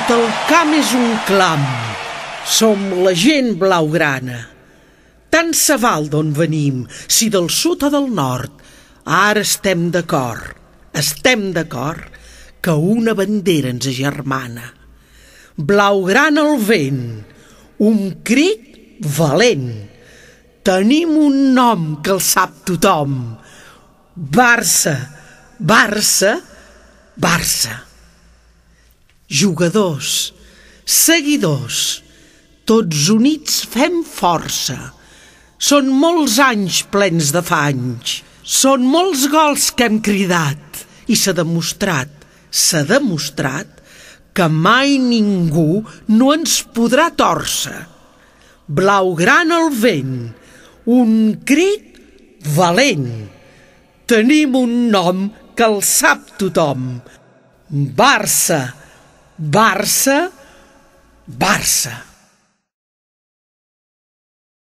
Tot el camp és un clam. Som la gent blaugrana. Tant se val d'on venim, si del sud o del nord. Ara estem d'acord que una bandera ens agermana. Blaugrana al vent, un crit valent. Tenim un nom que el sap tothom. Barça, Barça, Barça. Jugadors, seguidors, tots units fem força. Són molts anys plens d'afanys, són molts gols que hem cridat i s'ha demostrat que mai ningú no ens podrà tòrcer. Blaugrana al vent, un crit valent. Tenim un nom que el sap tothom. Barça, Barça, Barça.